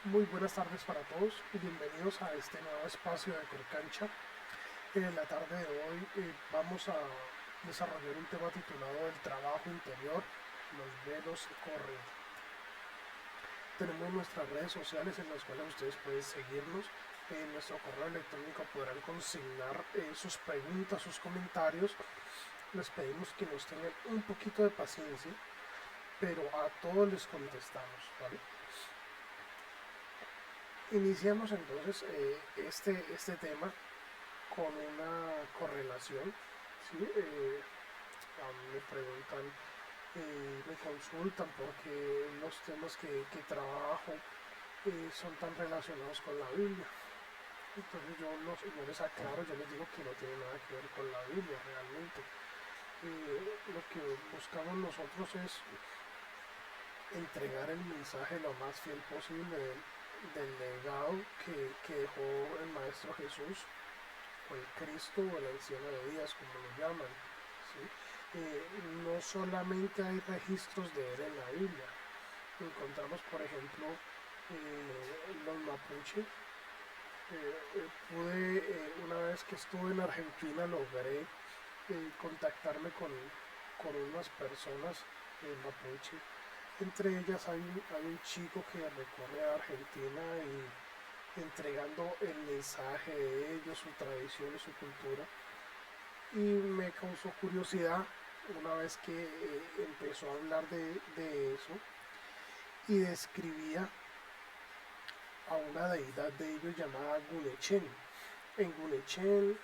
Muy buenas tardes para todos y bienvenidos a este nuevo espacio de Corcancha. En la tarde de hoy vamos a desarrollar un tema titulado El trabajo interior, los velos que corren. Tenemos nuestras redes sociales en las cuales ustedes pueden seguirnos. En nuestro correo electrónico podrán consignar sus preguntas, sus comentarios. Les pedimos que nos tengan un poquito de paciencia, pero a todos les contestamos, ¿vale? Iniciamos entonces este tema con una correlación. ¿Sí? A mí me preguntan, me consultan porque los temas que trabajo son tan relacionados con la Biblia. Entonces yo les aclaro, yo les digo que no tiene nada que ver con la Biblia realmente. Lo que buscamos nosotros es entregar el mensaje lo más fiel posible del legado que dejó el Maestro Jesús, o el Cristo, o el anciano de días, como lo llaman. ¿Sí? No solamente hay registros de él en la Biblia, encontramos por ejemplo los mapuche. Una vez que estuve en Argentina, logré contactarme con unas personas mapuche. Entre ellas hay un chico que recorre a Argentina y entregando el mensaje de ellos, su tradición y su cultura. Y me causó curiosidad una vez que empezó a hablar de eso y describía a una deidad de ellos llamada Gunechen. En Gunechen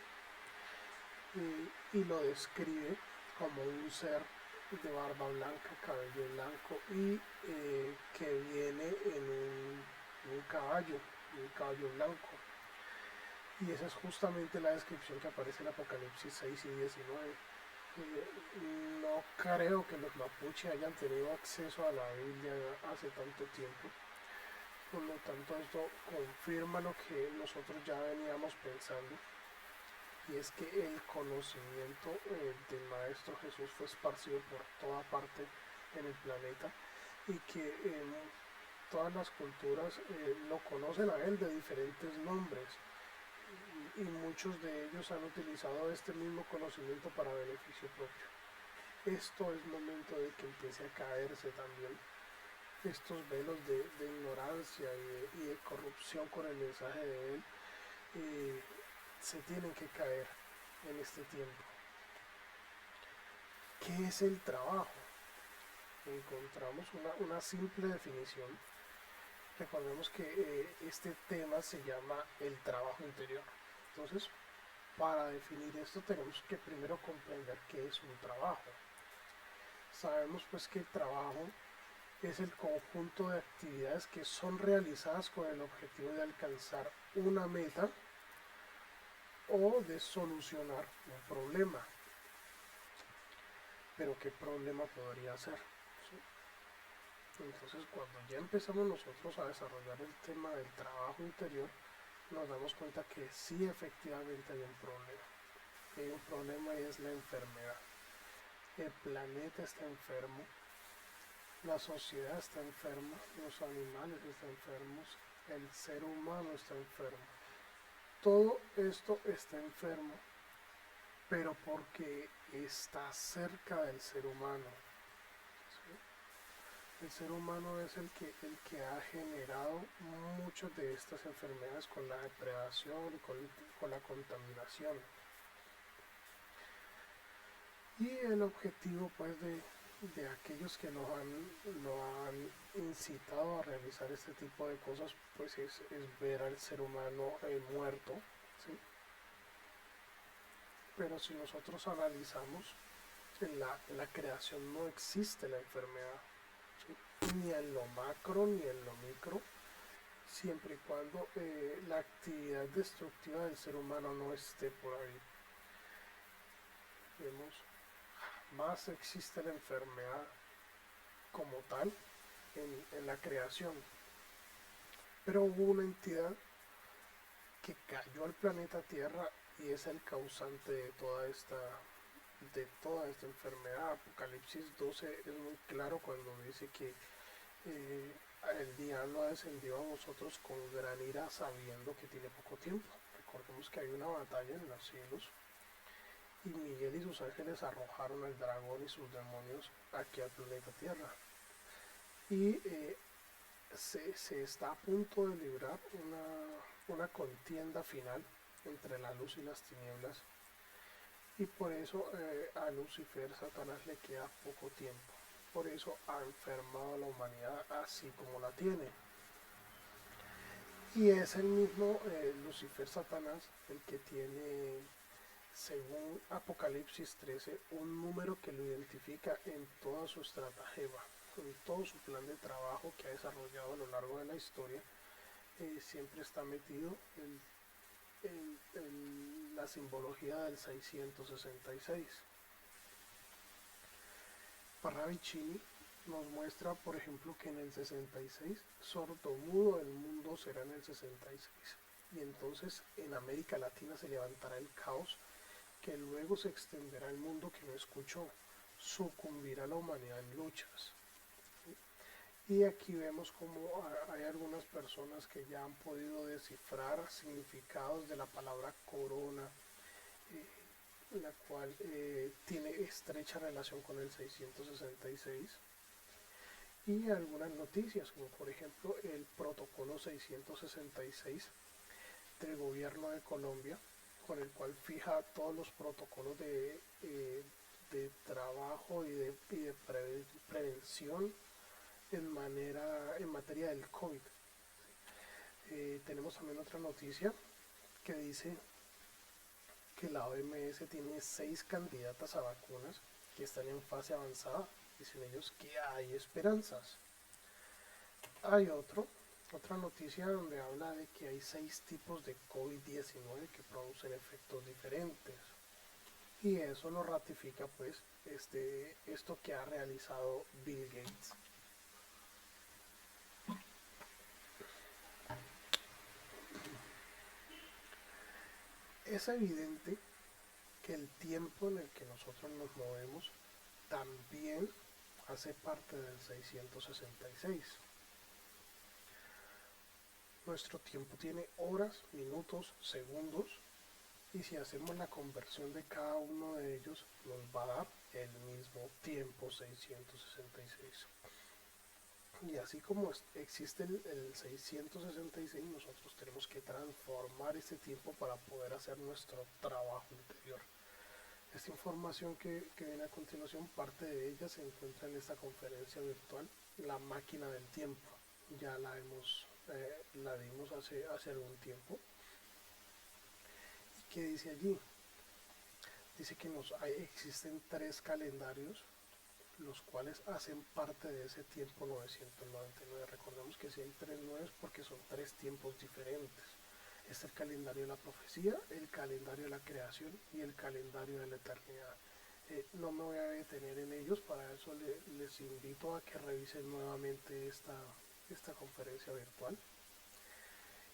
y lo describe como un ser de barba blanca, cabello blanco y que viene en un caballo blanco. Y esa es justamente la descripción que aparece en Apocalipsis 6 y 19. No creo que los mapuche hayan tenido acceso a la Biblia hace tanto tiempo. Por lo tanto, esto confirma lo que nosotros ya veníamos pensando, y es que el conocimiento del Maestro Jesús fue esparcido por toda parte en el planeta, y que todas las culturas lo conocen a él de diferentes nombres, y muchos de ellos han utilizado este mismo conocimiento para beneficio propio. Esto es momento de que empiece a caerse también estos velos de ignorancia y de corrupción con el mensaje de él. eh, Se tienen que caer en este tiempo. ¿Qué es el trabajo? Encontramos una simple definición. Recordemos que este tema se llama el trabajo interior. Entonces, para definir esto tenemos que primero comprender qué es un trabajo. Sabemos pues que el trabajo es el conjunto de actividades que son realizadas con el objetivo de alcanzar una meta o de solucionar un problema. Pero ¿qué problema podría ser? ¿Sí? Entonces, cuando ya empezamos nosotros a desarrollar el tema del trabajo interior, nos damos cuenta que sí, efectivamente hay un problema. Hay un problema, y es la enfermedad. El planeta está enfermo, la sociedad está enferma, los animales están enfermos, el ser humano está enfermo. Todo esto está enfermo, pero porque está cerca del ser humano. ¿Sí? El ser humano es el que ha generado muchas de estas enfermedades con la depredación y con la contaminación. Y el objetivo pues de aquellos que lo han incitado a realizar este tipo de cosas pues es ver al ser humano muerto. ¿Sí? Pero si nosotros analizamos, en la creación no existe la enfermedad, ¿sí? Ni en lo macro ni en lo micro, siempre y cuando la actividad destructiva del ser humano no esté por ahí. Vemos, más existe la enfermedad como tal en la creación. Pero hubo una entidad que cayó al planeta Tierra y es el causante de toda esta enfermedad. Apocalipsis 12 es muy claro cuando dice que el diablo ha descendido a vosotros con gran ira sabiendo que tiene poco tiempo. Recordemos que hay una batalla en los cielos y Miguel y sus ángeles arrojaron al dragón y sus demonios aquí al planeta Tierra. Y se está a punto de librar una contienda final entre la luz y las tinieblas. Y por eso a Lucifer, Satanás, le queda poco tiempo. Por eso ha enfermado a la humanidad así como la tiene. Y es el mismo Lucifer, Satanás, el que tiene, según Apocalipsis 13, un número que lo identifica en toda su estratagema, en todo su plan de trabajo que ha desarrollado a lo largo de la historia. Siempre está metido en la simbología del 666. Parravicini nos muestra, por ejemplo, que en el 66, sordomudo el mundo será en el 66. Y entonces en América Latina se levantará el caos que luego se extenderá al mundo que no escuchó. Sucumbirá la humanidad en luchas. Y aquí vemos como hay algunas personas que ya han podido descifrar significados de la palabra corona, la cual tiene estrecha relación con el 666. Y algunas noticias, como por ejemplo el protocolo 666 del gobierno de Colombia, con el cual fija todos los protocolos de trabajo y de prevención en materia del COVID. Tenemos también otra noticia que dice que la OMS tiene 6 candidatas a vacunas que están en fase avanzada. Dicen ellos que hay esperanzas. Hay otra noticia donde habla de que hay 6 tipos de COVID-19 que producen efectos diferentes. Y eso lo ratifica pues esto que ha realizado Bill Gates. Es evidente que el tiempo en el que nosotros nos movemos también hace parte del 666. Nuestro tiempo tiene horas, minutos, segundos, y si hacemos la conversión de cada uno de ellos nos va a dar el mismo tiempo 666. Y así como existe el 666, nosotros tenemos que transformar ese tiempo para poder hacer nuestro trabajo interior. Esta información que viene a continuación, parte de ella se encuentra en esta conferencia virtual, La Máquina del Tiempo. Ya la dimos hace algún tiempo. ¿Y qué dice allí? Dice que existen 3 calendarios, los cuales hacen parte de ese tiempo 999. Recordemos que si hay 3 nueve porque son 3 tiempos diferentes. Es el calendario de la profecía, el calendario de la creación y el calendario de la eternidad. No me voy a detener en ellos, para eso les invito a que revisen nuevamente esta conferencia virtual.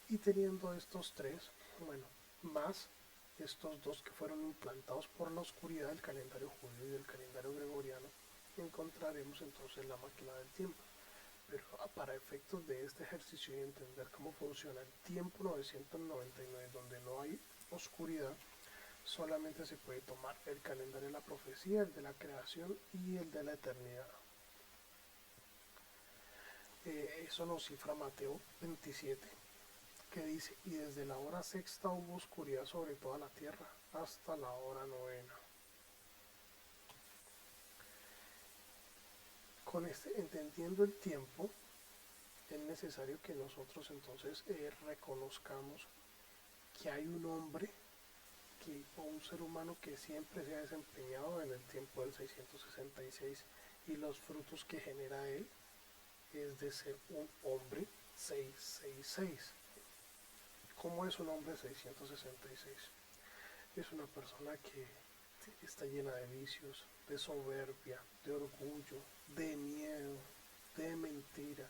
Y teniendo estos 3, bueno, más estos 2 que fueron implantados por la oscuridad, el calendario judío y el calendario gregoriano, encontraremos entonces la máquina del tiempo. Pero para efectos de este ejercicio y entender cómo funciona el tiempo 999, donde no hay oscuridad, solamente se puede tomar el calendario de la profecía, el de la creación y el de la eternidad. Eso nos cifra Mateo 27, que dice: y desde la hora sexta hubo oscuridad sobre toda la tierra hasta la hora novena. Con entendiendo el tiempo, es necesario que nosotros entonces reconozcamos que hay un hombre o un ser humano que siempre se ha desempeñado en el tiempo del 666, y los frutos que genera él es de ser un hombre 666. ¿Cómo es un hombre 666? Es una persona que está llena de vicios, de soberbia, de orgullo, de miedo, de mentira,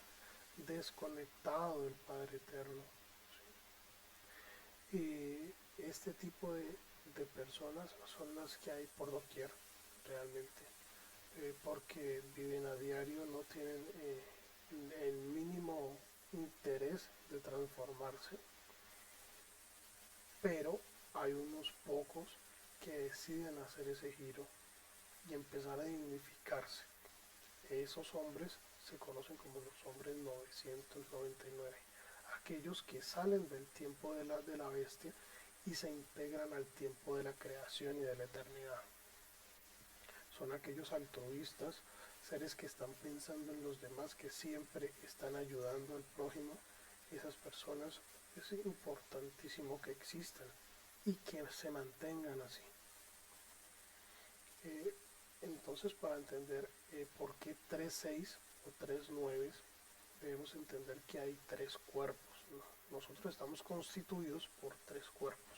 desconectado del Padre Eterno. ¿Sí? Y este tipo de personas son las que hay por doquier realmente, porque viven a diario, no tienen el mínimo interés de transformarse, pero hay unos pocos que deciden hacer ese giro y empezar a dignificarse. Esos hombres se conocen como los hombres 999, aquellos que salen del tiempo de la bestia y se integran al tiempo de la creación y de la eternidad. Son aquellos altruistas, seres que están pensando en los demás, que siempre están ayudando al prójimo. Esas personas es importantísimo que existan y que se mantengan así. Entonces, para entender por qué 3-6 o 3-9, debemos entender que hay tres cuerpos, ¿no? Nosotros estamos constituidos por tres cuerpos: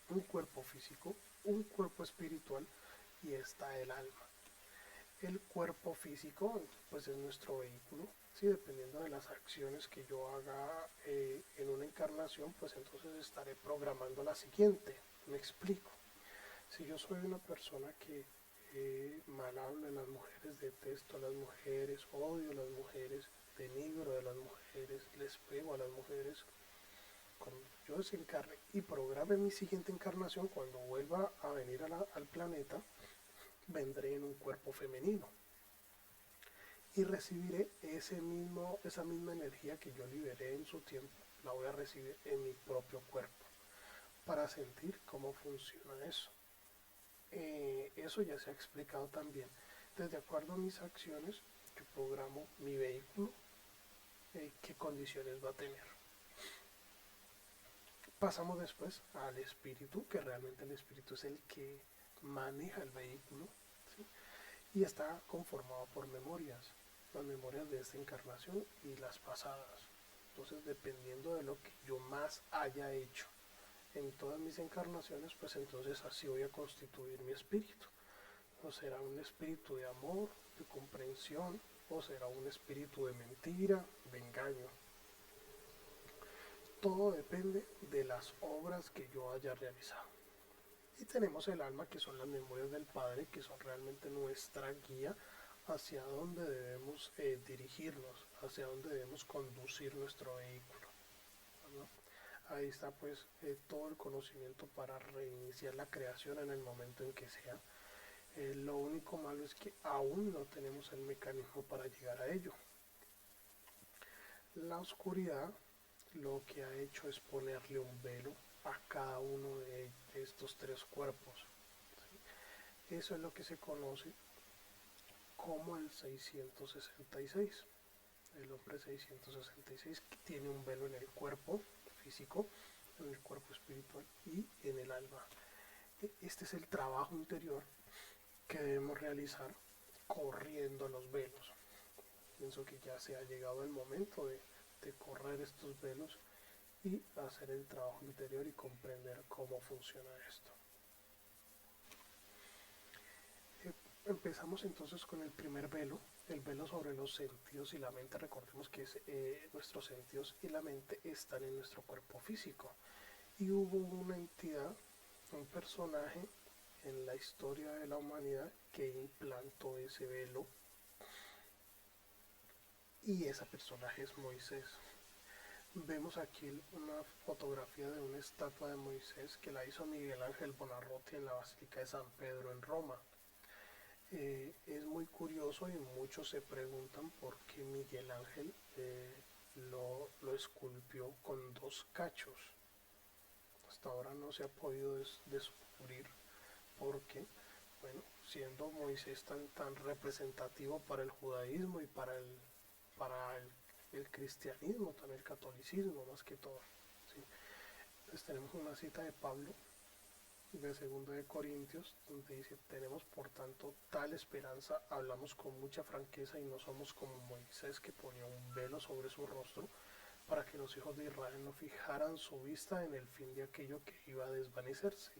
un cuerpo físico, un cuerpo espiritual y está el alma. El cuerpo físico pues es nuestro vehículo, ¿sí? Dependiendo de las acciones que yo haga en una encarnación, pues entonces estaré programando la siguiente. Me explico. Si yo soy una persona que mal hablo de las mujeres, detesto a las mujeres, odio a las mujeres, denigro de las mujeres, les pego a las mujeres, cuando yo desencarne y programe mi siguiente encarnación, cuando vuelva a venir al planeta, vendré en un cuerpo femenino y recibiré esa misma energía que yo liberé en su tiempo, la voy a recibir en mi propio cuerpo para sentir cómo funciona eso. Eso ya se ha explicado también. Entonces, de acuerdo a mis acciones, yo programo mi vehículo, qué condiciones va a tener. Pasamos después al espíritu, que realmente el espíritu es el que maneja el vehículo, ¿sí? Y está conformado por memorias, las memorias de esta encarnación y las pasadas. Entonces, dependiendo de lo que yo más haya hecho en todas mis encarnaciones, pues entonces así voy a constituir mi espíritu. O será un espíritu de amor, de comprensión, o será un espíritu de mentira, de engaño. Todo depende de las obras que yo haya realizado. Y tenemos el alma, que son las memorias del Padre, que son realmente nuestra guía hacia dónde debemos dirigirnos, hacia dónde debemos conducir nuestro vehículo, ¿no? Ahí está pues todo el conocimiento para reiniciar la creación en el momento en que sea. Lo único malo es que aún no tenemos el mecanismo para llegar a ello. La oscuridad lo que ha hecho es ponerle un velo a cada uno de estos tres cuerpos. ¿Sí? Eso es lo que se conoce como el 666. El hombre 666, que tiene un velo en el cuerpo físico, en el cuerpo espiritual y en el alma. Este es el trabajo interior que debemos realizar corriendo los velos. Pienso que ya se ha llegado el momento de correr estos velos y hacer el trabajo interior y comprender cómo funciona esto. Empezamos entonces con el primer velo, el velo sobre los sentidos y la mente. Recordemos que nuestros sentidos y la mente están en nuestro cuerpo físico. Y hubo una entidad, un personaje en la historia de la humanidad que implantó ese velo. Y ese personaje es Moisés. Vemos aquí una fotografía de una estatua de Moisés que la hizo Miguel Ángel Buonarroti en la Basílica de San Pedro en Roma. Es muy curioso y muchos se preguntan por qué Miguel Ángel lo esculpió con dos cachos. Hasta ahora no se ha podido descubrir por qué. Bueno, siendo Moisés tan representativo para el judaísmo y para el cristianismo, también el catolicismo más que todo, ¿sí? Entonces tenemos una cita de Pablo de 2 de Corintios, donde dice: tenemos por tanto tal esperanza, hablamos con mucha franqueza y no somos como Moisés, que ponía un velo sobre su rostro para que los hijos de Israel no fijaran su vista en el fin de aquello que iba a desvanecerse.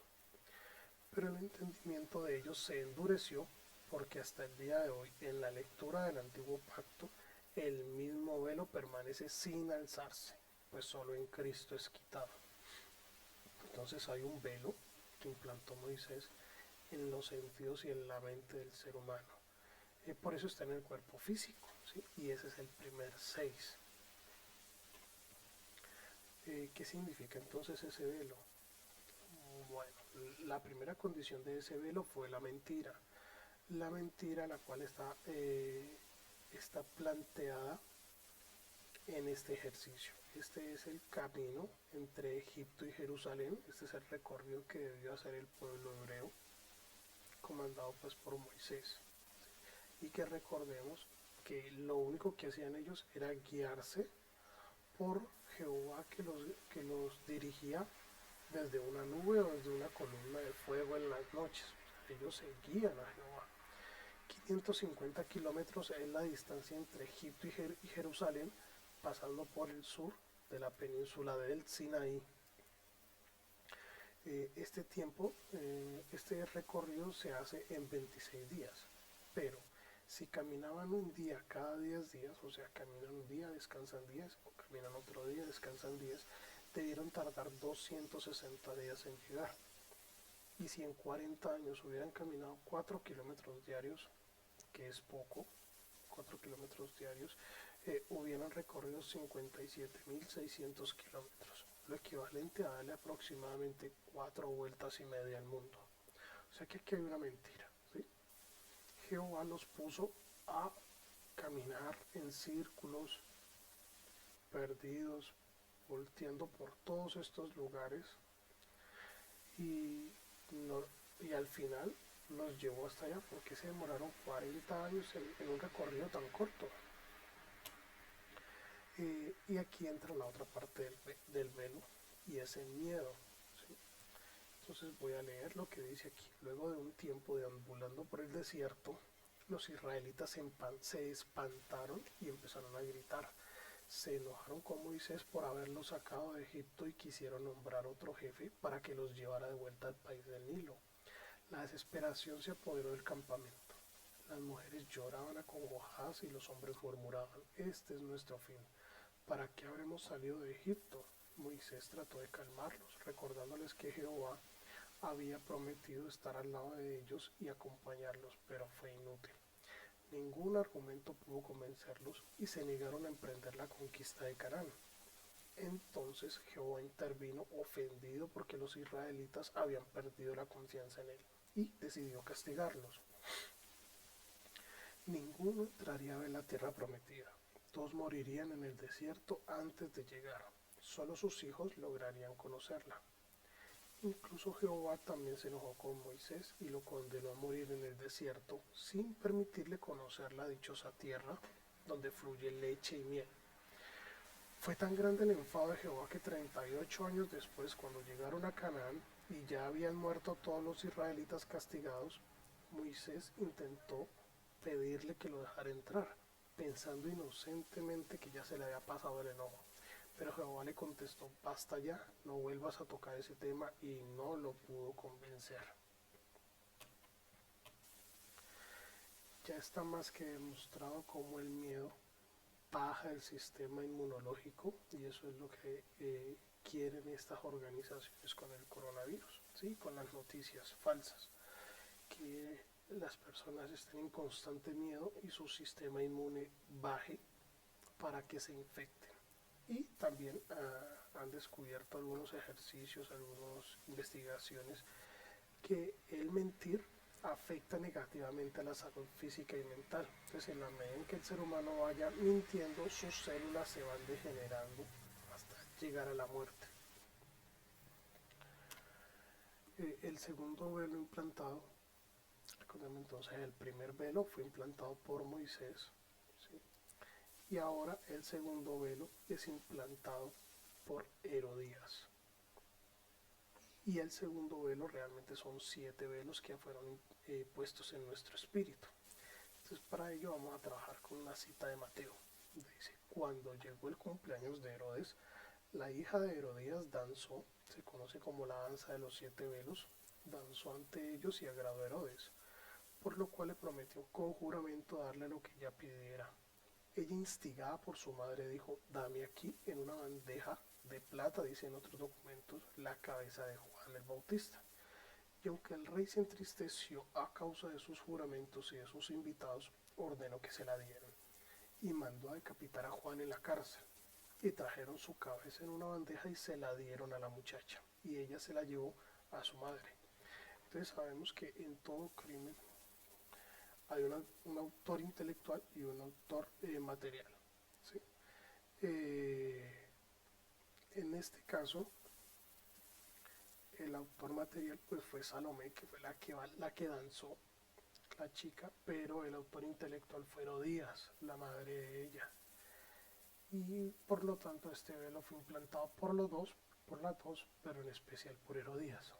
Pero el entendimiento de ellos se endureció, porque hasta el día de hoy, en la lectura del antiguo pacto, el mismo velo permanece sin alzarse, pues solo en Cristo es quitado. Entonces hay un velo que implantó Moisés en los sentidos y en la mente del ser humano. Por eso está en el cuerpo físico, ¿sí? Y ese es el primer 6. ¿Qué significa entonces ese velo? Bueno, la primera condición de ese velo fue la mentira. La mentira, la cual está planteada en este ejercicio. Este es el camino entre Egipto y Jerusalén. Este es el recorrido que debió hacer el pueblo hebreo, comandado pues por Moisés. Y que recordemos que lo único que hacían ellos era guiarse por Jehová que los dirigía desde una nube o desde una columna de fuego en las noches. O sea, ellos seguían a Jehová. 550 kilómetros es la distancia entre Egipto y Jerusalén, pasando por el sur de la península del Sinaí. Este recorrido se hace en 26 días, pero si caminaban un día cada 10 días, o sea, caminan un día, descansan días, o caminan otro día, descansan días, debieron tardar 260 días en llegar. Y si en 40 años hubieran caminado 4 kilómetros diarios, que es poco, 4 kilómetros diarios, hubieran recorrido 57.600 kilómetros, lo equivalente a darle aproximadamente 4 vueltas y media al mundo. O sea que aquí hay una mentira, ¿sí? Jehová los puso a caminar en círculos, perdidos, volteando por todos estos lugares y, no, y al final los llevó hasta allá porque se demoraron 40 años en un recorrido tan corto. Y aquí entra la otra parte del velo y es el miedo, ¿sí? Entonces voy a leer lo que dice aquí. Luego de un tiempo deambulando por el desierto, los israelitas se espantaron y empezaron a gritar. Se enojaron con Moisés por haberlos sacado de Egipto y quisieron nombrar otro jefe para que los llevara de vuelta al país del Nilo. La desesperación se apoderó del campamento. Las mujeres lloraban acongojadas y los hombres murmuraban: este es nuestro fin. ¿Para qué habremos salido de Egipto? Moisés trató de calmarlos, recordándoles que Jehová había prometido estar al lado de ellos y acompañarlos, pero fue inútil. Ningún argumento pudo convencerlos y se negaron a emprender la conquista de Canaán. Entonces Jehová intervino, ofendido porque los israelitas habían perdido la confianza en él, y decidió castigarlos. Ninguno entraría a ver la tierra prometida. Todos morirían en el desierto antes de llegar. Solo sus hijos lograrían conocerla. Incluso Jehová también se enojó con Moisés y lo condenó a morir en el desierto sin permitirle conocer la dichosa tierra donde fluye leche y miel. Fue tan grande el enfado de Jehová que 38 años después, cuando llegaron a Canaán y ya habían muerto todos los israelitas castigados, Moisés intentó pedirle que lo dejara entrar, pensando inocentemente que ya se le había pasado el enojo. Pero Jehová le contestó: basta ya, no vuelvas a tocar ese tema, y no lo pudo convencer. Ya está más que demostrado cómo el miedo baja el sistema inmunológico, y eso es lo que quieren estas organizaciones con el coronavirus, ¿sí? Con las noticias falsas, que las personas estén en constante miedo y su sistema inmune baje para que se infecten. Y también han descubierto algunos ejercicios, algunas investigaciones, que el mentir afecta negativamente a la salud física y mental. Entonces, en la medida en que el ser humano vaya mintiendo, sus células se van degenerando hasta llegar a la muerte. El segundo velo implantado, entonces el primer velo fue implantado por Moisés, ¿sí? Y ahora el segundo velo es implantado por Herodías. Y el segundo velo realmente son 7 velos que fueron puestos en nuestro espíritu. Entonces, para ello vamos a trabajar con una cita de Mateo. Dice: cuando llegó el cumpleaños de Herodes, la hija de Herodías danzó, se conoce como la danza de los 7 velos, danzó ante ellos y agradó a Herodes, por lo cual le prometió con juramento darle lo que ella pidiera. Ella, instigada por su madre, dijo: dame aquí en una bandeja de plata, dice en otros documentos, la cabeza de Juan el Bautista. Y aunque el rey se entristeció a causa de sus juramentos y de sus invitados, ordenó que se la dieran y mandó a decapitar a Juan en la cárcel. Y trajeron su cabeza en una bandeja y se la dieron a la muchacha. Y ella se la llevó a su madre. Entonces sabemos que en todo crimen hay un autor intelectual y un autor material. ¿Sí? Eh, en este caso, el autor material pues fue Salomé, que fue la que danzó la chica, pero el autor intelectual fue Herodías, la madre de ella. Y por lo tanto este velo fue implantado por las dos, pero en especial por Herodías.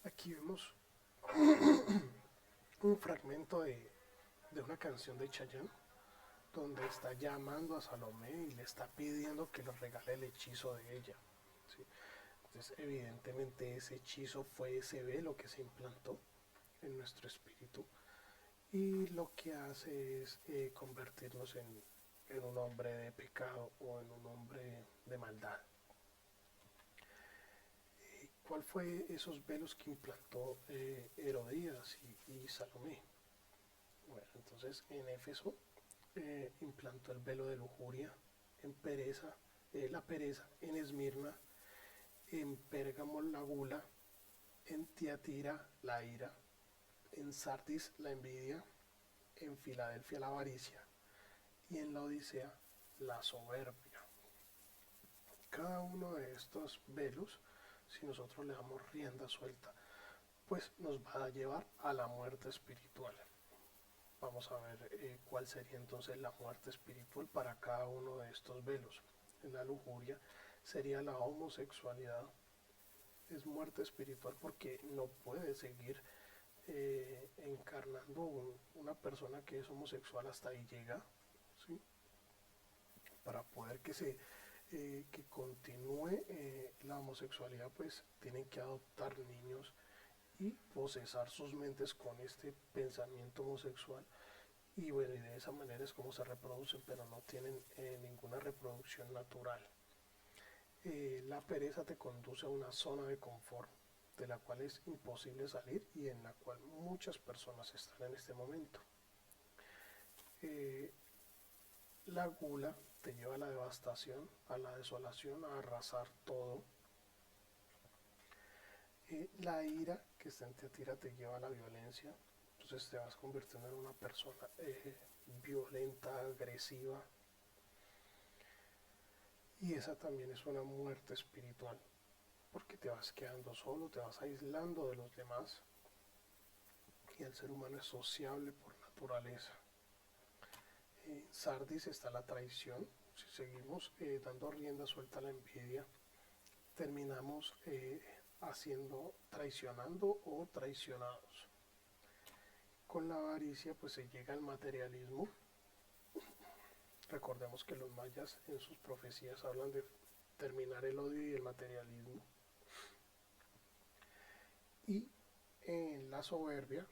Aquí vemos un fragmento de una canción de Chayanne, donde está llamando a Salomé y le está pidiendo que le regale el hechizo de ella. ¿Sí? Entonces, evidentemente ese hechizo fue ese velo que se implantó en nuestro espíritu y lo que hace es convertirnos en un hombre de pecado o en un hombre de maldad. ¿Cuál fue esos velos que implantó Herodías y Salomé? Bueno, entonces en Éfeso implantó el velo de lujuria, en la pereza, en Esmirna, en Pérgamo la gula, en Tiatira la ira, en Sardis la envidia, en Filadelfia la avaricia y en la Odisea la soberbia. Cada uno de estos velos, si nosotros le damos rienda suelta, pues nos va a llevar a la muerte espiritual. Vamos a ver cuál sería entonces la muerte espiritual para cada uno de estos velos. En la lujuria sería la homosexualidad, es muerte espiritual porque no puede seguir encarnando una persona que es homosexual, hasta ahí llega, ¿sí? Para poder que continúe la homosexualidad, pues tienen que adoptar niños y procesar sus mentes con este pensamiento homosexual. Y bueno, y de esa manera es como se reproducen, pero no tienen ninguna reproducción natural. La pereza te conduce a una zona de confort de la cual es imposible salir y en la cual muchas personas están en este momento. Eh, la gula te lleva a la devastación, a la desolación, a arrasar todo. La ira que está en Tiatira te lleva a la violencia, entonces te vas convirtiendo en una persona violenta, agresiva, y esa también es una muerte espiritual, porque te vas quedando solo, te vas aislando de los demás, y el ser humano es sociable por naturaleza. En Sardis está la traición. Si seguimos dando rienda suelta a la envidia, terminamos traicionando o traicionados. Con la avaricia pues se llega al materialismo. Recordemos que los mayas en sus profecías hablan de terminar el odio y el materialismo. Y en la soberbia,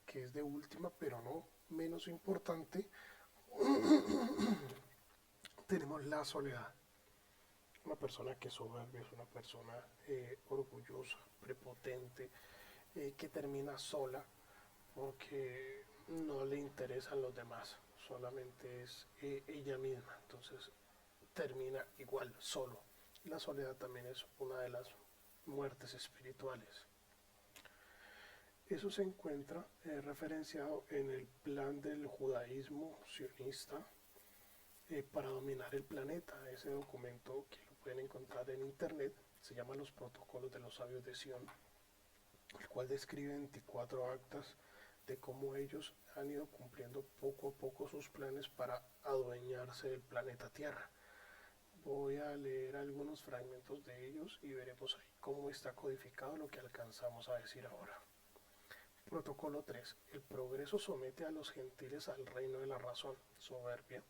que es de última pero no menos importante, tenemos la soledad. Una persona que es soberbia es una persona orgullosa, prepotente, que termina sola porque no le interesan los demás, solamente es ella misma, entonces termina igual, solo. La soledad también es una de las muertes espirituales. Eso se encuentra referenciado en el plan del judaísmo sionista para dominar el planeta. Ese documento que lo pueden encontrar en internet se llama Los Protocolos de los Sabios de Sion, el cual describe 24 actas de cómo ellos han ido cumpliendo poco a poco sus planes para adueñarse del planeta Tierra. Voy a leer algunos fragmentos de ellos y veremos ahí cómo está codificado lo que alcanzamos a decir ahora. Protocolo 3. El progreso somete a los gentiles al reino de la razón, soberbia.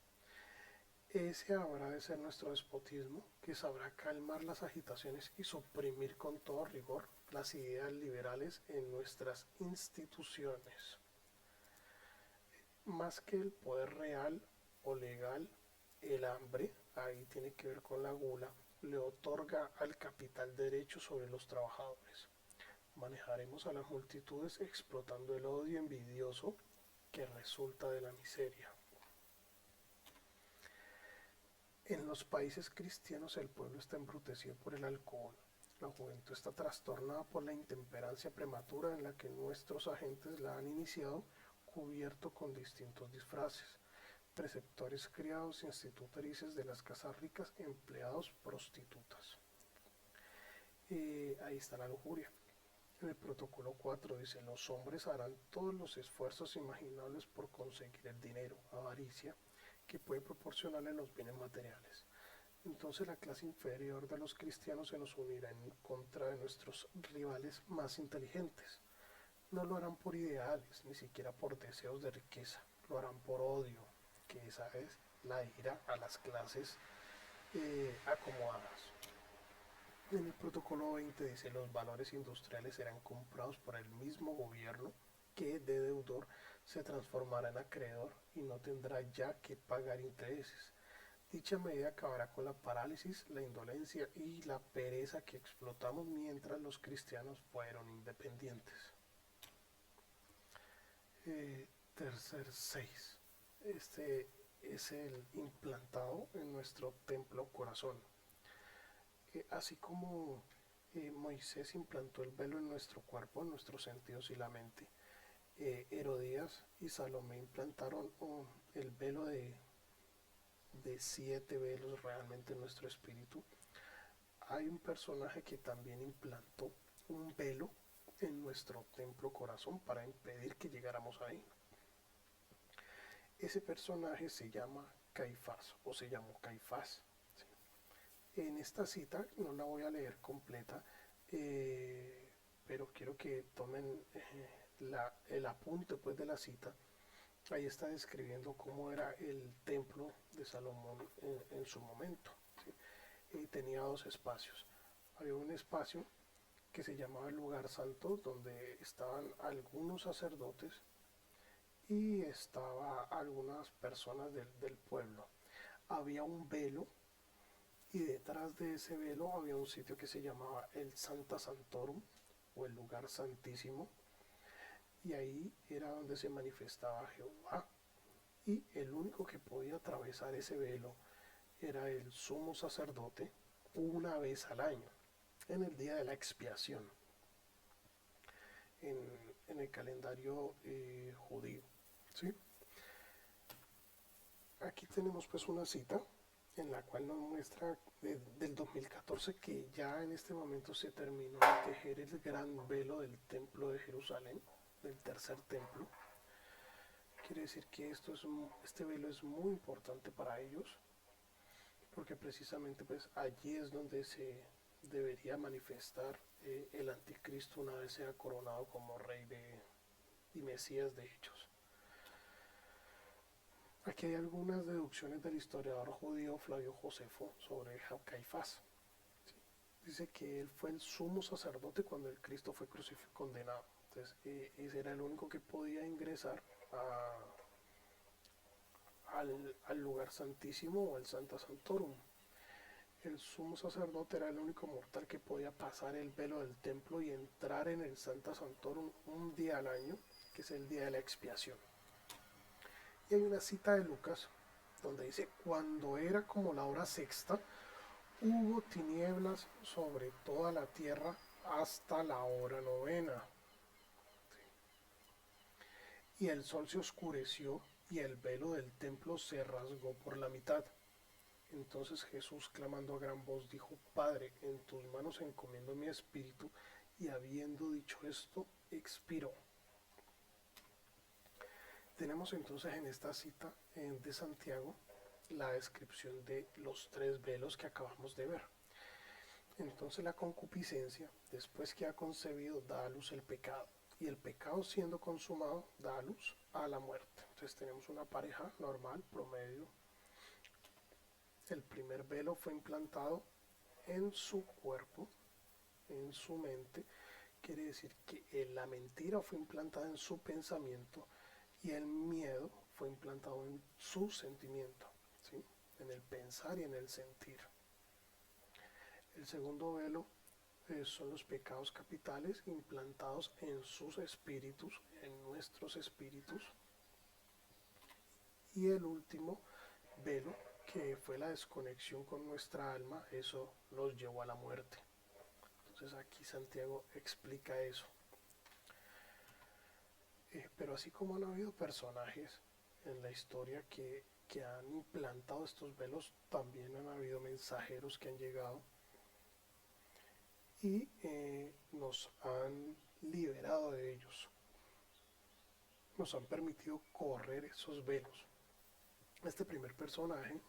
Ese habrá de ser nuestro despotismo, que sabrá calmar las agitaciones y suprimir con todo rigor las ideas liberales en nuestras instituciones. Más que el poder real o legal, el hambre, ahí tiene que ver con la gula, le otorga al capital derechos sobre los trabajadores. Manejaremos a las multitudes explotando el odio envidioso que resulta de la miseria. En los países cristianos el pueblo está embrutecido por el alcohol. La juventud está trastornada por la intemperancia prematura en la que nuestros agentes la han iniciado, cubierto con distintos disfraces. Preceptores criados, institutrices de las casas ricas, empleados, prostitutas. Ahí está la lujuria. En el protocolo 4 dice, los hombres harán todos los esfuerzos imaginables por conseguir el dinero, avaricia, que puede proporcionarle los bienes materiales. Entonces la clase inferior de los cristianos se nos unirá en contra de nuestros rivales más inteligentes. No lo harán por ideales, ni siquiera por deseos de riqueza, lo harán por odio, que esa es la ira a las clases acomodadas. En el protocolo 20 dice, los valores industriales serán comprados por el mismo gobierno que de deudor se transformará en acreedor y no tendrá ya que pagar intereses. Dicha medida acabará con la parálisis, la indolencia y la pereza que explotamos mientras los cristianos fueron independientes. Tercer 6. Este es el implantado en nuestro templo corazón. Así como Moisés implantó el velo en nuestro cuerpo, en nuestros sentidos y la mente, Herodías y Salomé implantaron el velo de 7 velos realmente en nuestro espíritu. Hay un personaje que también implantó un velo en nuestro templo corazón para impedir que llegáramos ahí. Ese personaje se llama Caifás, o se llamó Caifás. ¿Sí? En esta cita, no la voy a leer completa, pero quiero que tomen el apunte pues, de la cita. Ahí está describiendo cómo era el templo de Salomón en su momento. ¿Sí? Y tenía 2 espacios. Había un espacio que se llamaba el lugar santo, donde estaban algunos sacerdotes y estaba algunas personas del pueblo. Había un velo y detrás de ese velo había un sitio que se llamaba el Sancta Sanctorum o el lugar santísimo, y ahí era donde se manifestaba Jehová, y el único que podía atravesar ese velo era el sumo sacerdote una vez al año, en el día de la expiación, en el calendario judío. ¿Sí? Aquí tenemos pues una cita en la cual nos muestra del 2014 que ya en este momento se terminó de tejer el gran velo del templo de Jerusalén, del tercer templo. Quiere decir que este velo es muy importante para ellos, porque precisamente pues allí es donde se debería manifestar el anticristo una vez sea coronado como rey y mesías de hechos. Aquí hay algunas deducciones del historiador judío Flavio Josefo sobre Caifás. ¿Sí? Dice que él fue el sumo sacerdote cuando el Cristo fue condenado. Entonces, ese era el único que podía ingresar al lugar santísimo o al Sancta Sanctorum. El sumo sacerdote era el único mortal que podía pasar el velo del templo y entrar en el Sancta Sanctorum un día al año, que es el día de la expiación. Y hay una cita de Lucas donde dice, cuando era como la hora sexta, hubo tinieblas sobre toda la tierra hasta la hora novena. Y el sol se oscureció y el velo del templo se rasgó por la mitad. Entonces Jesús, clamando a gran voz, dijo, Padre, en tus manos encomiendo mi espíritu, y habiendo dicho esto, expiró. Tenemos entonces en esta cita de Santiago la descripción de los 3 velos que acabamos de ver. Entonces la concupiscencia, después que ha concebido, da a luz el pecado, y el pecado siendo consumado, da a luz a la muerte. Entonces tenemos una pareja normal, promedio. El primer velo fue implantado en su cuerpo, en su mente. Quiere decir que la mentira fue implantada en su pensamiento y el miedo fue implantado en su sentimiento, ¿sí? En el pensar y en el sentir. El segundo velo son los pecados capitales implantados en sus espíritus, en nuestros espíritus. Y el último velo, que fue la desconexión con nuestra alma, eso nos llevó a la muerte. Entonces aquí Santiago explica eso. Pero así como han habido personajes en la historia que han implantado estos velos, también han habido mensajeros que han llegado y nos han liberado de ellos, nos han permitido correr esos velos. Este primer personaje,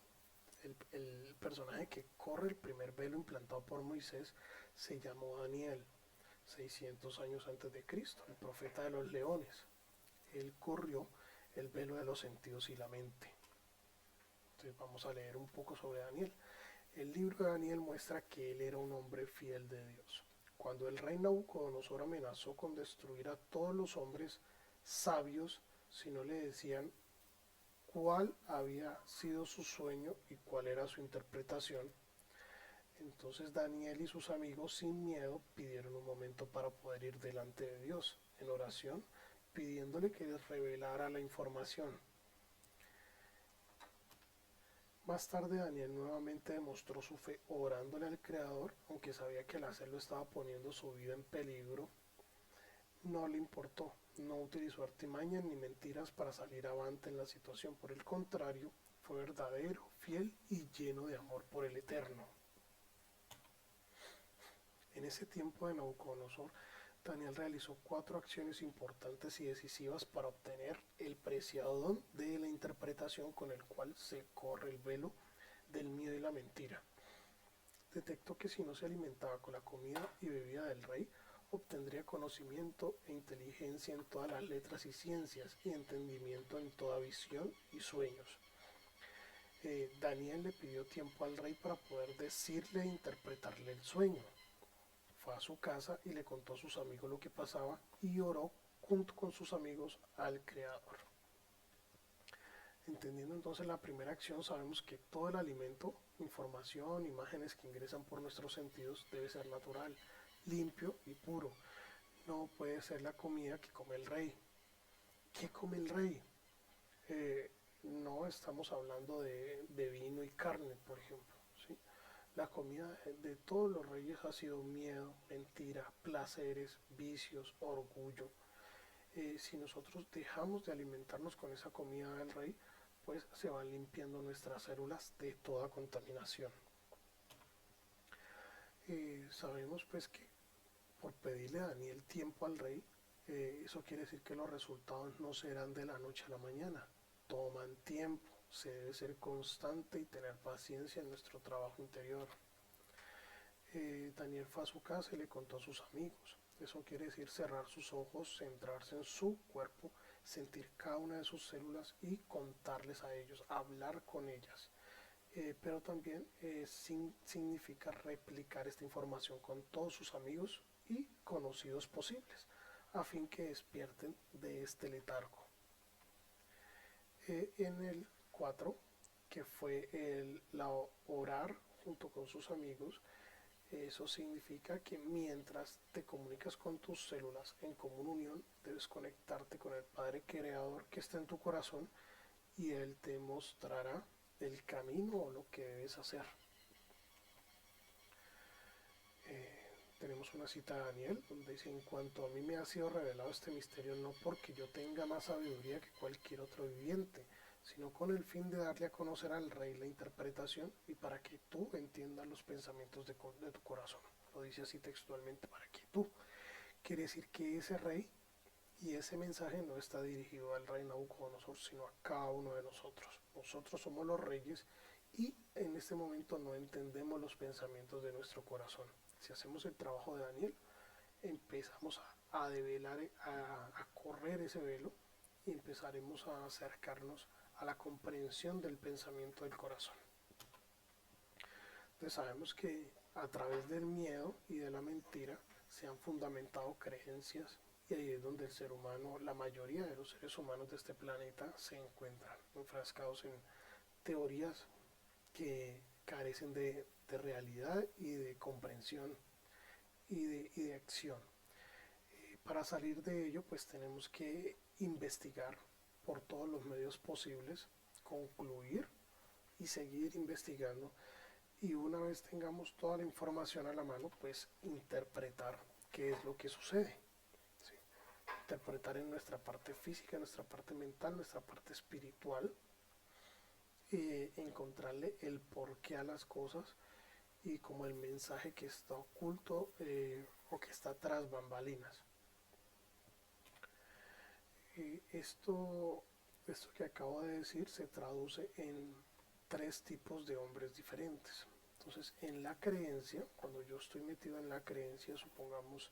el personaje que corre el primer velo implantado por Moisés, se llamó Daniel, 600 años antes de Cristo, el profeta de los leones. Él corrió el velo de los sentidos y la mente. Entonces vamos a leer un poco sobre Daniel. El libro de Daniel muestra que él era un hombre fiel de Dios. Cuando el rey Nabucodonosor amenazó con destruir a todos los hombres sabios si no le decían cuál había sido su sueño y cuál era su interpretación, entonces Daniel y sus amigos sin miedo pidieron un momento para poder ir delante de Dios en oración, pidiéndole que les revelara la información. Más tarde Daniel nuevamente demostró su fe orándole al Creador, aunque sabía que al hacerlo estaba poniendo su vida en peligro. No le importó, no utilizó artimañas ni mentiras para salir avante en la situación. Por el contrario, fue verdadero, fiel y lleno de amor por el Eterno. En ese tiempo de Nabucodonosor, Daniel realizó 4 acciones importantes y decisivas para obtener el preciado don de la interpretación con el cual se corre el velo del miedo y la mentira. Detectó que si no se alimentaba con la comida y bebida del rey, obtendría conocimiento e inteligencia en todas las letras y ciencias y entendimiento en toda visión y sueños. Daniel le pidió tiempo al rey para poder decirle e interpretarle el sueño. Fue a su casa y le contó a sus amigos lo que pasaba y oró junto con sus amigos al Creador. Entendiendo entonces la primera acción, sabemos que todo el alimento, información, imágenes que ingresan por nuestros sentidos debe ser natural, limpio y puro. No puede ser la comida que come el rey. ¿Qué come el rey? No estamos hablando de vino y carne, por ejemplo. ¿Sí? La comida de todos los reyes ha sido miedo, mentira, placeres, vicios, orgullo. Si nosotros dejamos de alimentarnos con esa comida del rey, pues se van limpiando nuestras células de toda contaminación. Sabemos pues que por pedirle a Daniel tiempo al rey, eso quiere decir que los resultados no serán de la noche a la mañana, toman tiempo, se debe ser constante y tener paciencia en nuestro trabajo interior. Daniel fue a su casa y le contó a sus amigos. Eso quiere decir cerrar sus ojos, centrarse en su cuerpo, sentir cada una de sus células y contarles a ellos, hablar con ellas. Pero también significa replicar esta información con todos sus amigos y conocidos posibles, a fin que despierten de este letargo. En el 4, que fue la orar junto con sus amigos, eso significa que mientras te comunicas con tus células en común unión, debes conectarte con el Padre Creador que está en tu corazón y Él te mostrará el camino o lo que debes hacer. Tenemos una cita de Daniel donde dice: en cuanto a mí me ha sido revelado este misterio, no porque yo tenga más sabiduría que cualquier otro viviente, sino con el fin de darle a conocer al rey la interpretación y para que tú entiendas los pensamientos de tu corazón. Lo dice así textualmente: para que tú. Quiere decir que ese rey y ese mensaje no está dirigido al rey Nabucodonosor, sino a cada uno de nosotros. Nosotros somos los reyes y en este momento no entendemos los pensamientos de nuestro corazón. Si hacemos el trabajo de Daniel, empezamos a develar, a correr ese velo y empezaremos a acercarnos a la comprensión del pensamiento del corazón. Entonces sabemos que a través del miedo y de la mentira se han fundamentado creencias y ahí es donde el ser humano, la mayoría de los seres humanos de este planeta se encuentran enfrascados en teorías que carecen de realidad y de comprensión y de acción. Para salir de ello, pues tenemos que investigar por todos los medios posibles, concluir y seguir investigando. Y una vez tengamos toda la información a la mano, pues interpretar qué es lo que sucede. ¿Sí? Interpretar en nuestra parte física, nuestra parte mental, nuestra parte espiritual, encontrarle el porqué a las cosas y como el mensaje que está oculto o que está tras bambalinas. Esto que acabo de decir se traduce en tres tipos de hombres diferentes. Entonces, en la creencia, cuando yo estoy metido en la creencia, supongamos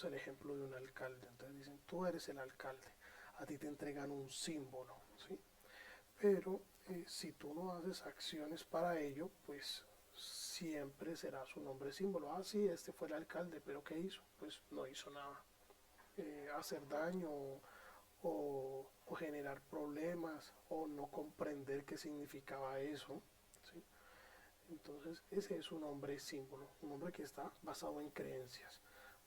el ejemplo de un alcalde. Entonces dicen, tú eres el alcalde, a ti te entregan un símbolo, ¿sí? Pero si tú no haces acciones para ello, pues siempre será su nombre símbolo. Ah, sí, este fue el alcalde, pero ¿qué hizo? Pues no hizo nada. Hacer daño o generar problemas o no comprender qué significaba eso, ¿sí? Entonces ese es un hombre símbolo, un hombre que está basado en creencias.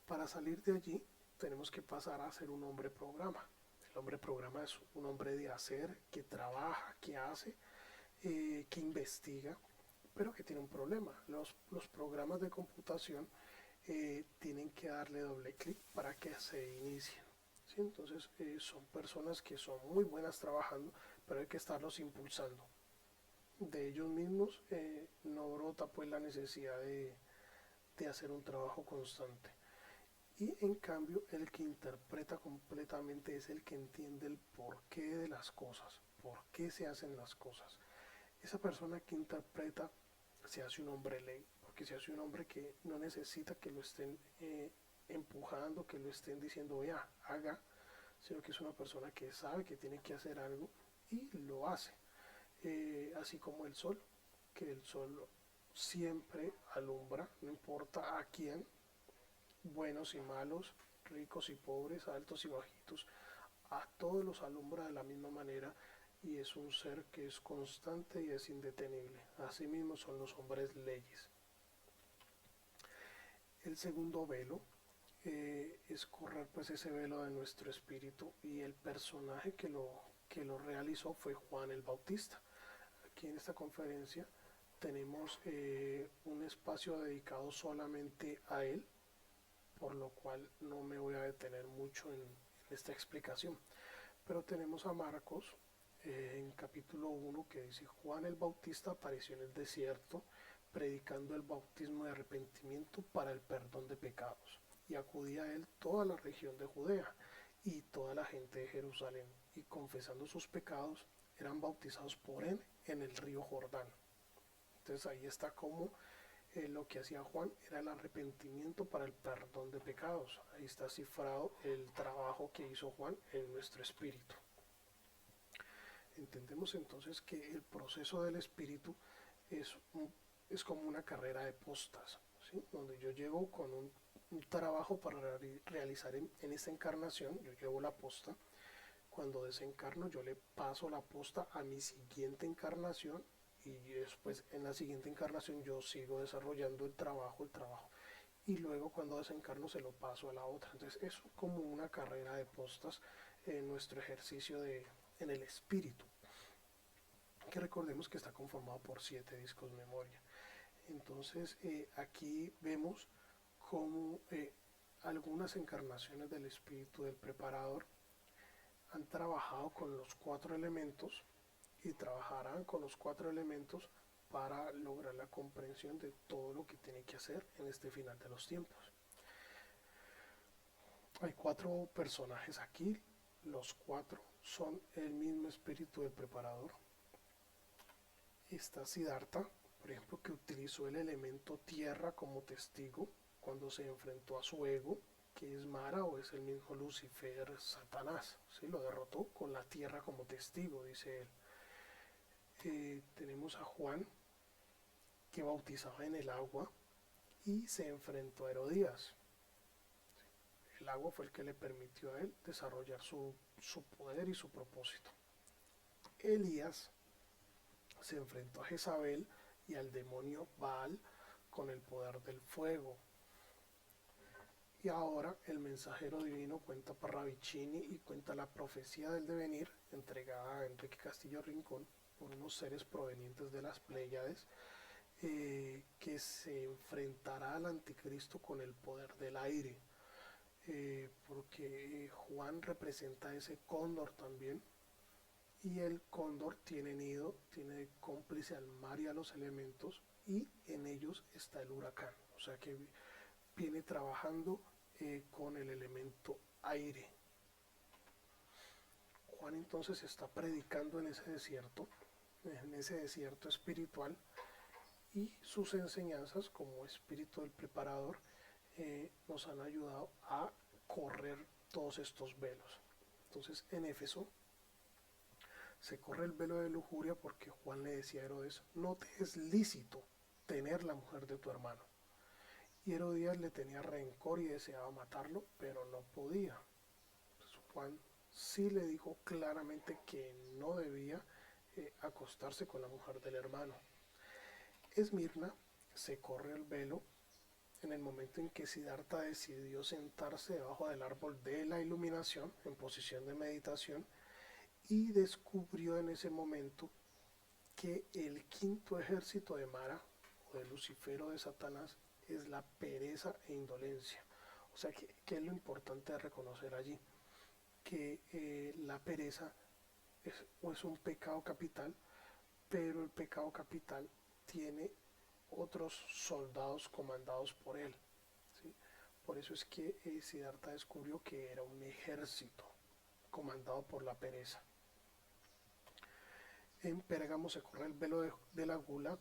Para salir de allí tenemos que pasar a ser un hombre programa. El hombre programa es un hombre de hacer, que trabaja, que hace, que investiga, pero que tiene un problema. Los programas de computación tienen que darle doble clic para que se inicien. ¿Sí? Entonces son personas que son muy buenas trabajando, pero hay que estarlos impulsando. De ellos mismos no brota pues la necesidad de hacer un trabajo constante. Y en cambio el que interpreta completamente es el que entiende el porqué de las cosas, por qué se hacen las cosas. Esa persona que interpreta se hace un hombre ley, porque se hace un hombre que no necesita que lo estén empujando, que lo estén diciendo, vea, haga, sino que es una persona que sabe que tiene que hacer algo y lo hace. Así como el sol, que el sol siempre alumbra, no importa a quién, buenos y malos, ricos y pobres, altos y bajitos, a todos los alumbra de la misma manera y es un ser que es constante y es indetenible. Asimismo son los hombres leyes. El segundo velo es correr pues ese velo de nuestro espíritu y el personaje que lo realizó fue Juan el Bautista. Aquí en esta conferencia tenemos un espacio dedicado solamente a él, por lo cual no me voy a detener mucho en esta explicación. Pero tenemos a Marcos en capítulo 1 que dice, Juan el Bautista apareció en el desierto predicando el bautismo de arrepentimiento para el perdón de pecados. Y acudía a él toda la región de Judea y toda la gente de Jerusalén, y confesando sus pecados eran bautizados por él en el río Jordán. Entonces ahí está como lo que hacía Juan era el arrepentimiento para el perdón de pecados. Ahí está cifrado el trabajo que hizo Juan en nuestro espíritu. Entendemos entonces que el proceso del espíritu es como una carrera de postas, ¿sí? Donde yo llego con un trabajo para realizar en esta encarnación, yo llevo la posta. Cuando desencarno yo le paso la posta a mi siguiente encarnación y después en la siguiente encarnación yo sigo desarrollando el trabajo y luego cuando desencarno se lo paso a la otra. Entonces es como una carrera de postas en nuestro ejercicio en el espíritu, que recordemos que está conformado por 7 discos memoria. Entonces aquí vemos cómo algunas encarnaciones del espíritu del preparador han trabajado con los 4 elementos y trabajarán con los 4 elementos para lograr la comprensión de todo lo que tiene que hacer en este final de los tiempos. Hay 4 personajes aquí, los 4 son el mismo espíritu del preparador. Está Siddhartha, por ejemplo, que utilizó el elemento tierra como testigo cuando se enfrentó a su ego, que es Mara o es el mismo Lucifer, Satanás, ¿sí? Lo derrotó con la tierra como testigo, dice él. Tenemos a Juan, que bautizaba en el agua y se enfrentó a Herodías. El agua fue el que le permitió a él desarrollar su poder y su propósito. Elías se enfrentó a Jezabel y al demonio Baal con el poder del fuego. Y ahora el mensajero divino cuenta Parravicini y cuenta la profecía del devenir entregada a Enrique Castillo Rincón por unos seres provenientes de las Pléyades, que se enfrentará al anticristo con el poder del aire, porque Juan representa ese cóndor también, y el cóndor tiene nido, tiene cómplice al mar y a los elementos, y en ellos está el huracán, o sea que viene trabajando con el elemento aire. Juan entonces está predicando en ese desierto espiritual, y sus enseñanzas como espíritu del preparador nos han ayudado a correr todos estos velos. Entonces en Éfeso se corre el velo de lujuria porque Juan le decía a Herodes: no te es lícito tener la mujer de tu hermano. Y Herodías le tenía rencor y deseaba matarlo, pero no podía. Entonces Juan sí le dijo claramente que no debía acostarse con la mujer del hermano. Esmirna se corre el velo en el momento en que Siddhartha decidió sentarse debajo del árbol de la iluminación en posición de meditación, y descubrió en ese momento que el quinto ejército de Mara, o de Lucifer o de Satanás, es la pereza e indolencia. O sea, que es lo importante de reconocer allí, que la pereza es un pecado capital, pero el pecado capital tiene otros soldados comandados por él, ¿sí? Por eso es que Siddhartha descubrió que era un ejército comandado por la pereza. En Pérgamo se corre el velo de la gula,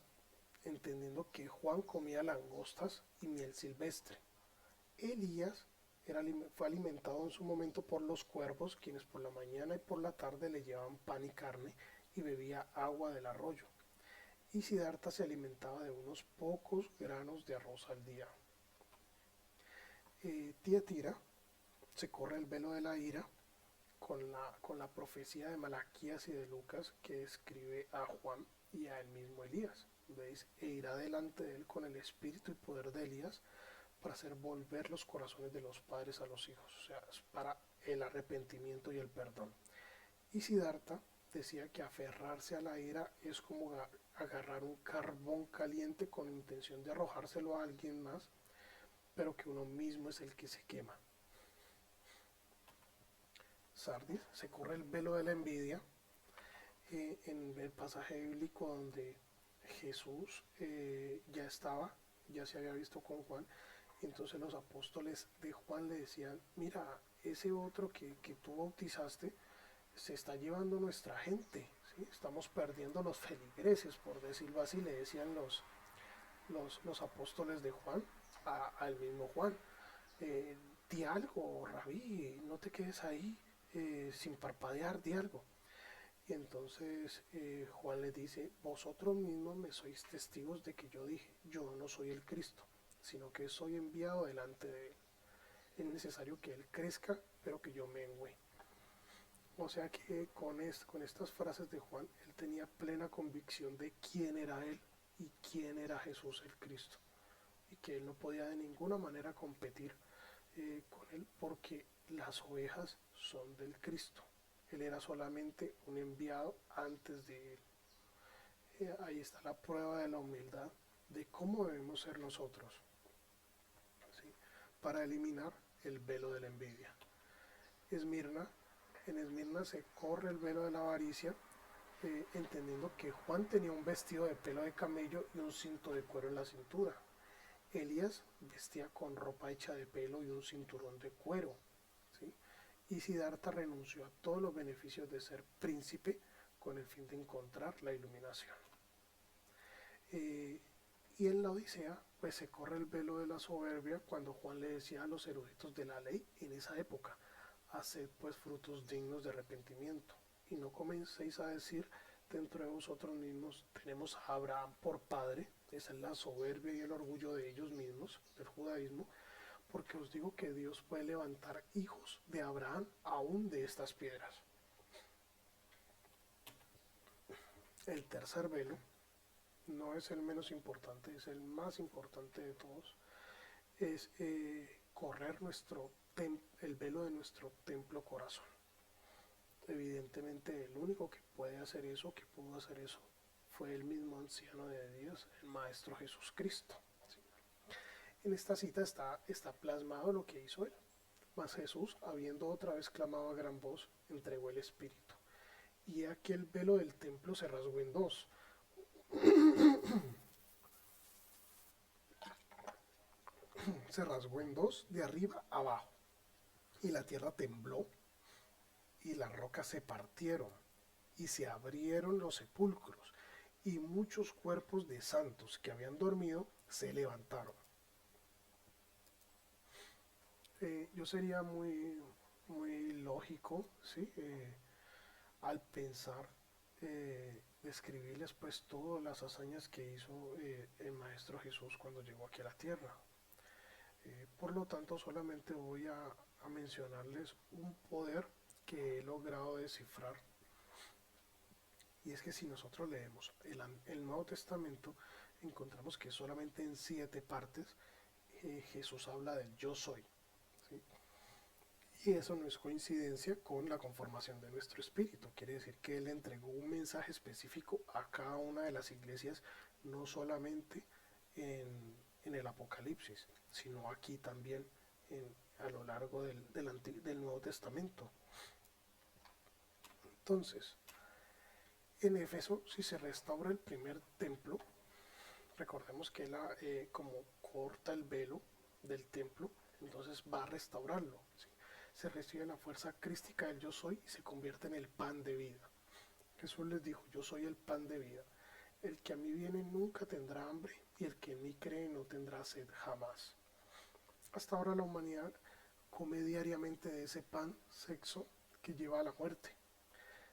entendiendo que Juan comía langostas y miel silvestre. Elías fue alimentado en su momento por los cuervos, quienes por la mañana y por la tarde le llevaban pan y carne, y bebía agua del arroyo. Y Siddhartha se alimentaba de unos pocos granos de arroz al día. Tiatira se corre el velo de la ira con la profecía de Malaquías y de Lucas, que describe a Juan y a él mismo Elías. ¿Veis? E irá delante de él con el espíritu y poder de Elías para hacer volver los corazones de los padres a los hijos, o sea, es para el arrepentimiento y el perdón. Y Siddhartha decía que aferrarse a la ira es como agarrar un carbón caliente con intención de arrojárselo a alguien más, pero que uno mismo es el que se quema. Sardis se corre el velo de la envidia en el pasaje bíblico donde Jesús ya se había visto con Juan, y entonces los apóstoles de Juan le decían: mira, ese otro que tú bautizaste se está llevando nuestra gente, ¿sí? Estamos perdiendo los feligreses, por decirlo así, le decían los apóstoles de Juan al mismo Juan. Di algo, rabí, no te quedes ahí sin parpadear, di algo. Y entonces Juan le dice: vosotros mismos me sois testigos de que yo dije, yo no soy el Cristo, sino que soy enviado delante de él. Es necesario que él crezca, pero que yo mengüe. O sea que con estas frases de Juan, él tenía plena convicción de quién era él y quién era Jesús el Cristo, y que él no podía de ninguna manera competir con él, porque las ovejas son del Cristo. Él era solamente un enviado antes de él. Ahí está la prueba de la humildad, de cómo debemos ser nosotros, ¿sí? Para eliminar el velo de la envidia. En Esmirna se corre el velo de la avaricia, entendiendo que Juan tenía un vestido de pelo de camello y un cinto de cuero en la cintura. Elías vestía con ropa hecha de pelo y un cinturón de cuero, ¿sí? Y Siddhartha renunció a todos los beneficios de ser príncipe con el fin de encontrar la iluminación. Y en la Odisea, pues se corre el velo de la soberbia cuando Juan le decía a los eruditos de la ley en esa época: haced pues frutos dignos de arrepentimiento, y no comencéis a decir dentro de vosotros mismos: tenemos a Abraham por padre. Esa es la soberbia y el orgullo de ellos mismos, del judaísmo, porque os digo que Dios puede levantar hijos de Abraham aún de estas piedras. El tercer velo no es el menos importante, es el más importante de todos, es correr el velo de nuestro templo corazón. Evidentemente el único que puede hacer eso, que pudo hacer eso, fue el mismo anciano de Dios, el Maestro Jesús Cristo. ¿Sí? En esta cita está plasmado lo que hizo él. Mas Jesús, habiendo otra vez clamado a gran voz, entregó el Espíritu. Y aquí el velo del templo se rasgó en dos. Se rasgó en dos, de arriba a abajo. Y la tierra tembló, y las rocas se partieron, y se abrieron los sepulcros, y muchos cuerpos de santos que habían dormido se levantaron. Yo sería muy lógico, ¿sí? Al pensar, describirles pues todas las hazañas que hizo el Maestro Jesús cuando llegó aquí a la tierra. Por lo tanto, solamente voy a mencionarles un poder que he logrado descifrar. Y es que si nosotros leemos el Nuevo Testamento, encontramos que solamente en 7 partes Jesús habla del yo soy. ¿Sí? Y eso no es coincidencia con la conformación de nuestro espíritu. Quiere decir que Él entregó un mensaje específico a cada una de las iglesias, no solamente en el Apocalipsis, sino aquí también a lo largo del Nuevo Testamento. Entonces, en Éfeso, si se restaura el primer templo, recordemos que Él como corta el velo del templo, entonces va a restaurarlo. ¿Sí? Se recibe la fuerza crística del yo soy y se convierte en el pan de vida. Jesús les dijo, yo soy el pan de vida. El que a mí viene nunca tendrá hambre y el que en mí cree no tendrá sed jamás. Hasta ahora la humanidad come diariamente de ese pan, sexo, que lleva a la muerte.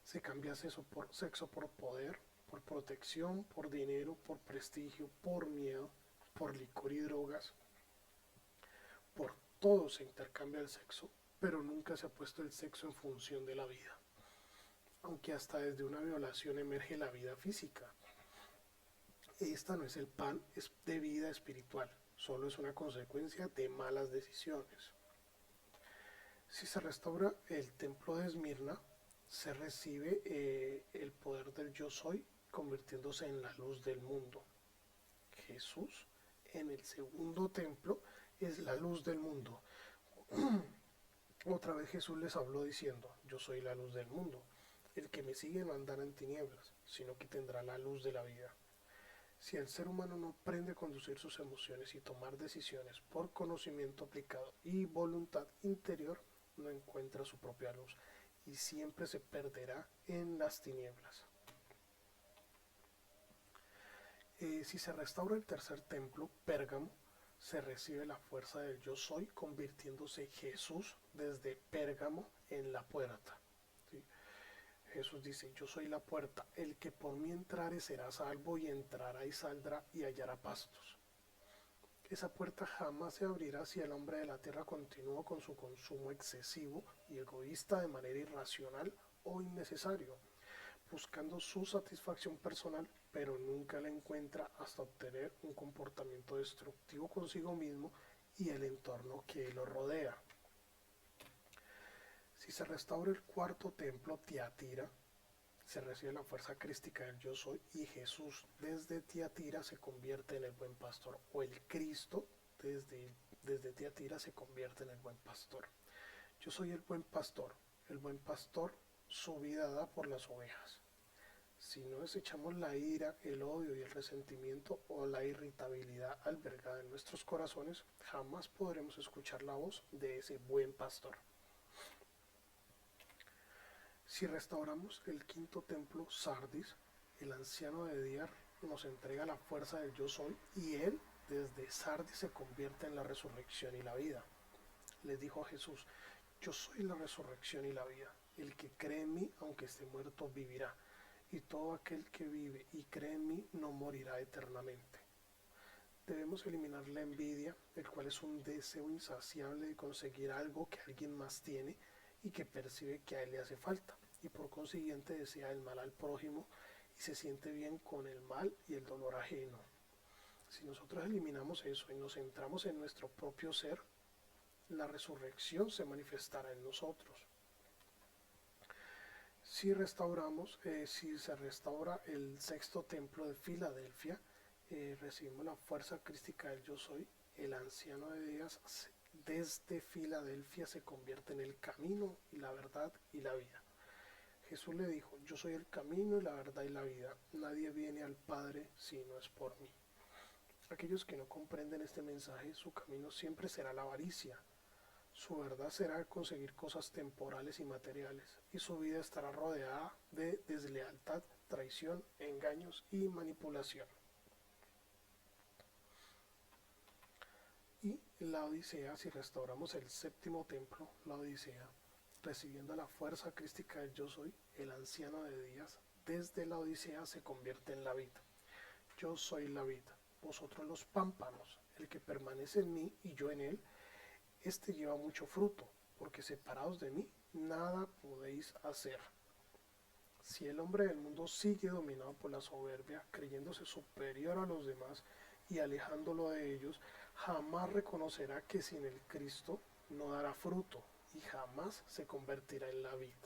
Se cambia sexo por poder, por protección, por dinero, por prestigio, por miedo, por licor y drogas. Por todo se intercambia el sexo, pero nunca se ha puesto el sexo en función de la vida. Aunque hasta desde una violación emerge la vida física. Esta no es el pan de vida espiritual, solo es una consecuencia de malas decisiones. Si se restaura el templo de Esmirna, se recibe el poder del yo soy convirtiéndose en la luz del mundo. Jesús en el segundo templo es la luz del mundo. Otra vez Jesús les habló diciendo, yo soy la luz del mundo. El que me sigue no andará en tinieblas, sino que tendrá la luz de la vida. Si el ser humano no aprende a conducir sus emociones y tomar decisiones por conocimiento aplicado y voluntad interior, no encuentra su propia luz y siempre se perderá en las tinieblas. Si se restaura el tercer templo, Pérgamo, se recibe la fuerza del yo soy, convirtiéndose Jesús desde Pérgamo en la puerta. ¿Sí? Jesús dice, yo soy la puerta, el que por mí entrare será salvo y entrará y saldrá y hallará pastos. Esa puerta jamás se abrirá si el hombre de la tierra continúa con su consumo excesivo y egoísta de manera irracional o innecesario, buscando su satisfacción personal, pero nunca la encuentra hasta obtener un comportamiento destructivo consigo mismo y el entorno que lo rodea. Si se restaura el cuarto templo, Tiatira, se recibe la fuerza crística del yo soy y Jesús desde Tiatira se convierte en el buen pastor, o el Cristo desde Tiatira se convierte en el buen pastor. Yo soy el buen pastor su vida da por las ovejas. Si no desechamos la ira, el odio y el resentimiento o la irritabilidad albergada en nuestros corazones, jamás podremos escuchar la voz de ese buen pastor. Si restauramos el quinto templo, Sardis, el anciano de Diar nos entrega la fuerza del yo soy y él desde Sardis se convierte en la resurrección y la vida. Les dijo a Jesús, yo soy la resurrección y la vida. El que cree en mí, aunque esté muerto, vivirá. Y todo aquel que vive y cree en mí no morirá eternamente. Debemos eliminar la envidia, el cual es un deseo insaciable de conseguir algo que alguien más tiene y que percibe que a él le hace falta, y por consiguiente desea el mal al prójimo y se siente bien con el mal y el dolor ajeno. Si nosotros eliminamos eso y nos centramos en nuestro propio ser, la resurrección se manifestará en nosotros. Si se restaura el sexto templo de Filadelfia, recibimos la fuerza crística del yo soy. El anciano de días desde Filadelfia se convierte en el camino y la verdad y la vida. Jesús le dijo, yo soy el camino y la verdad y la vida. Nadie viene al Padre si no es por mí. Aquellos que no comprenden este mensaje, su camino siempre será la avaricia. Su verdad será conseguir cosas temporales y materiales, y su vida estará rodeada de deslealtad, traición, engaños y manipulación. Y la Odisea, si restauramos el séptimo templo, la Odisea, recibiendo la fuerza crística del yo soy, el anciano de días, desde la Odisea se convierte en la vid. Yo soy la vid, vosotros los pámpanos, el que permanece en mí y yo en él, este lleva mucho fruto, porque separados de mí, nada podéis hacer. Si el hombre del mundo sigue dominado por la soberbia, creyéndose superior a los demás y alejándolo de ellos, jamás reconocerá que sin el Cristo no dará fruto y jamás se convertirá en la vid.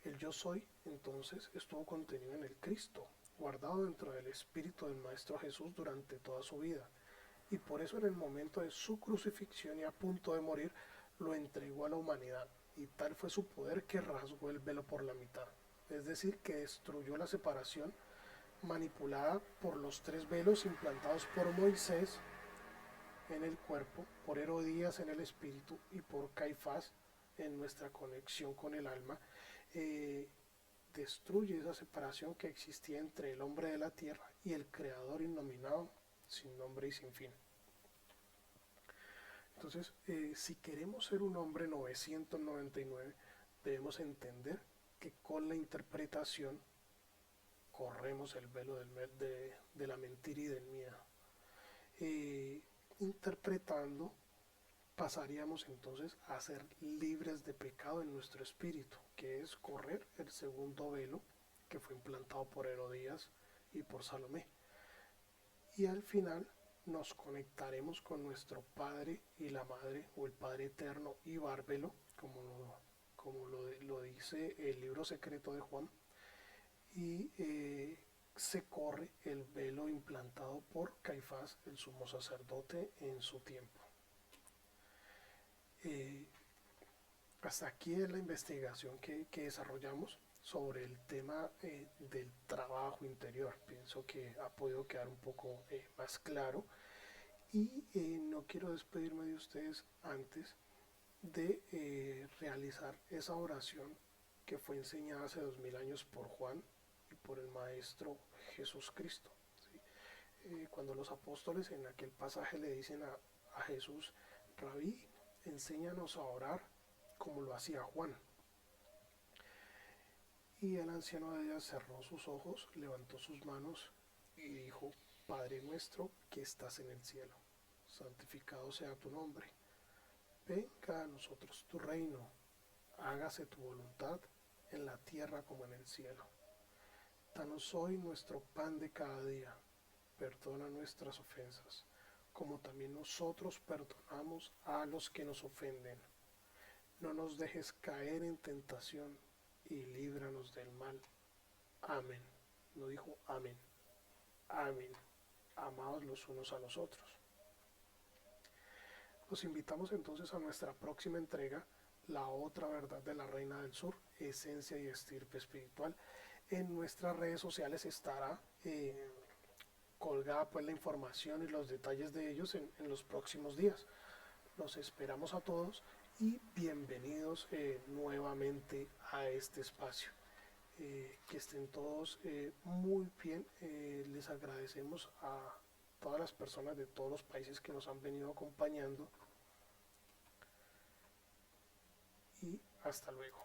El yo soy, entonces, estuvo contenido en el Cristo, guardado dentro del espíritu del Maestro Jesús durante toda su vida. Y por eso en el momento de su crucifixión y a punto de morir, lo entregó a la humanidad. Y tal fue su poder que rasgó el velo por la mitad. Es decir, que destruyó la separación manipulada por los 3 velos implantados por Moisés en el cuerpo, por Herodías en el espíritu y por Caifás en nuestra conexión con el alma. Destruye esa separación que existía entre el hombre de la tierra y el creador innominado, sin nombre y sin fin. Entonces, si queremos ser un hombre 999, debemos entender que con la interpretación corremos el velo de la mentira y del miedo. Interpretando, pasaríamos entonces a ser libres de pecado en nuestro espíritu, que es correr el segundo velo que fue implantado por Herodías y por Salomé. Y al final nos conectaremos con nuestro Padre y la Madre, o el Padre Eterno y Bárbelo, como lo dice el libro secreto de Juan, y se corre el velo implantado por Caifás, el sumo sacerdote, en su tiempo. Hasta aquí es la investigación que desarrollamos sobre el tema del trabajo interior. Pienso que ha podido quedar un poco más claro y no quiero despedirme de ustedes antes de realizar esa oración que fue enseñada hace 2000 años por Juan y por el Maestro Jesús Cristo. ¿Sí? Cuando los apóstoles en aquel pasaje le dicen a Jesús, Rabí, enséñanos a orar como lo hacía Juan. Y el anciano de días cerró sus ojos, levantó sus manos y dijo, Padre nuestro que estás en el cielo, santificado sea tu nombre. Venga a nosotros tu reino, hágase tu voluntad en la tierra como en el cielo. Danos hoy nuestro pan de cada día, perdona nuestras ofensas, como también nosotros perdonamos a los que nos ofenden. No nos dejes caer en tentación y líbranos del mal. Amén. No dijo amén. Amén. Amados los unos a los otros. Los invitamos entonces a nuestra próxima entrega, La otra verdad de la Reina del Sur, Esencia y Estirpe Espiritual. En nuestras redes sociales estará colgada pues la información y los detalles de ellos en los próximos días. Los esperamos a todos y bienvenidos nuevamente a este espacio. Que estén todos muy bien. Les agradecemos a todas las personas de todos los países que nos han venido acompañando y hasta luego.